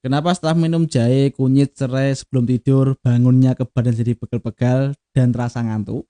Kenapa setelah minum jahe, kunyit, serai sebelum tidur, bangunnya ke badan jadi pegal-pegal dan terasa ngantuk?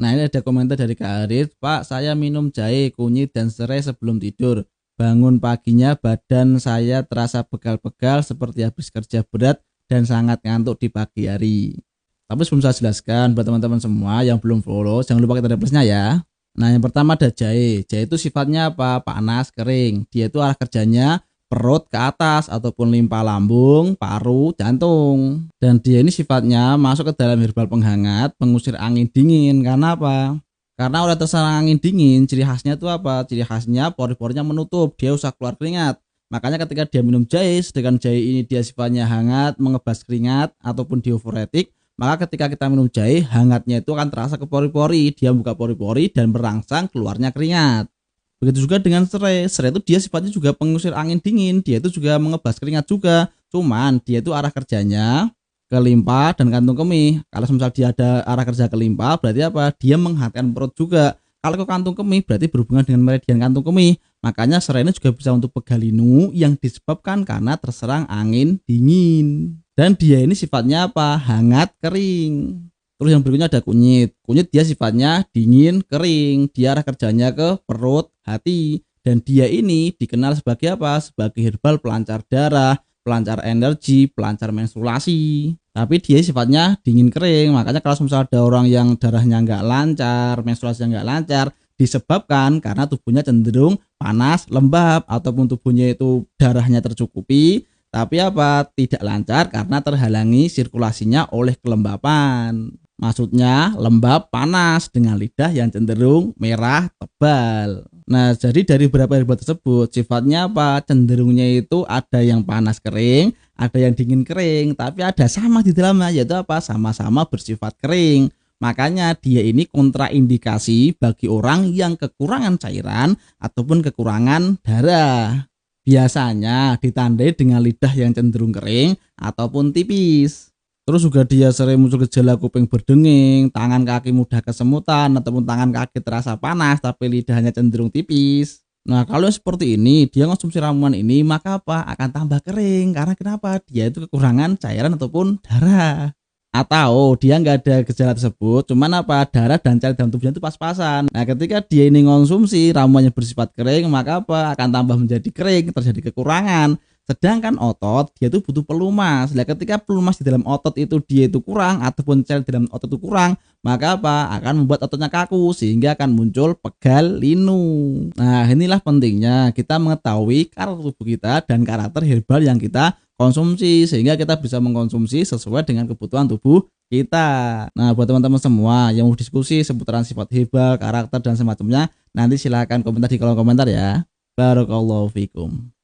Nah, ini ada komentar dari Kak Arif. Pak, saya minum jahe, kunyit, dan serai sebelum tidur. Bangun paginya badan saya terasa pegal-pegal seperti habis kerja berat dan sangat ngantuk di pagi hari. Tapi sebelum saya jelaskan buat teman-teman semua yang belum follow, jangan lupa kita ada plusnya ya. Nah, yang pertama ada jahe. Jahe itu sifatnya apa? Panas, kering. Dia itu arah kerjanya perut ke atas ataupun limpa lambung, paru, jantung. Dan dia ini sifatnya masuk ke dalam herbal penghangat, pengusir angin dingin. Karena apa? Karena udah terserang angin dingin, ciri khasnya itu apa? Ciri khasnya pori-porinya menutup, dia usah keluar keringat. Makanya ketika dia minum jahe, sedangkan jahe ini dia sifatnya hangat, mengebas keringat ataupun diuretik, maka ketika kita minum jahe, hangatnya itu akan terasa ke pori-pori, dia buka pori-pori dan merangsang keluarnya keringat. Begitu juga dengan serai. Serai itu dia sifatnya juga pengusir angin dingin, dia itu juga mengebas keringat juga. Cuman dia itu arah kerjanya ke limpa dan kantung kemih. Kalau misal dia ada arah kerja ke limpa, berarti apa? Dia menghangatkan perut juga. Kalau ke kantung kemih berarti berhubungan dengan meridian kantung kemih. Makanya serai ini juga bisa untuk pegalinu yang disebabkan karena terserang angin dingin. Dan dia ini sifatnya apa? Hangat kering. Terus yang berikutnya ada kunyit. Kunyit dia sifatnya dingin, kering. Dia arah kerjanya ke perut, hati. Dan dia ini dikenal sebagai apa? Sebagai herbal pelancar darah, pelancar energi, pelancar menstruasi. Tapi dia sifatnya dingin kering. Makanya kalau misalnya ada orang yang darahnya nggak lancar, menstruasinya nggak lancar, disebabkan karena tubuhnya cenderung panas, lembab, ataupun tubuhnya itu darahnya tercukupi, tapi apa? Tidak lancar karena terhalangi sirkulasinya oleh kelembapan. Maksudnya lembab panas dengan lidah yang cenderung merah tebal. Nah, jadi dari beberapa herbal tersebut sifatnya apa? Cenderungnya itu ada yang panas kering, ada yang dingin kering, tapi ada sama di dalamnya, yaitu apa? Sama-sama bersifat kering. Makanya dia ini kontraindikasi bagi orang yang kekurangan cairan ataupun kekurangan darah. Biasanya ditandai dengan lidah yang cenderung kering ataupun tipis. Terus juga dia sering muncul gejala kuping berdenging, tangan kaki mudah kesemutan, ataupun tangan kaki terasa panas tapi lidahnya cenderung tipis. Nah, kalau seperti ini, dia konsumsi ramuan ini, maka apa? Akan tambah kering. Karena kenapa? Dia itu kekurangan cairan ataupun darah. Atau dia nggak ada gejala tersebut, cuman apa? Darah dan cairan dalam tubuhnya itu pas-pasan. Nah, ketika dia ini konsumsi ramuannya bersifat kering, maka apa? Akan tambah menjadi kering, terjadi kekurangan. Sedangkan otot dia itu butuh pelumas. Nah, ketika pelumas di dalam otot itu dia itu kurang ataupun cairan di dalam otot itu kurang, maka apa? Akan membuat ototnya kaku sehingga akan muncul pegal linu. Nah, inilah pentingnya kita mengetahui karakter tubuh kita dan karakter herbal yang kita konsumsi sehingga kita bisa mengkonsumsi sesuai dengan kebutuhan tubuh kita. Nah, buat teman-teman semua yang mau diskusi seputaran sifat herbal, karakter dan semacamnya, nanti silahkan komentar di kolom komentar ya. Barakallahu fikum.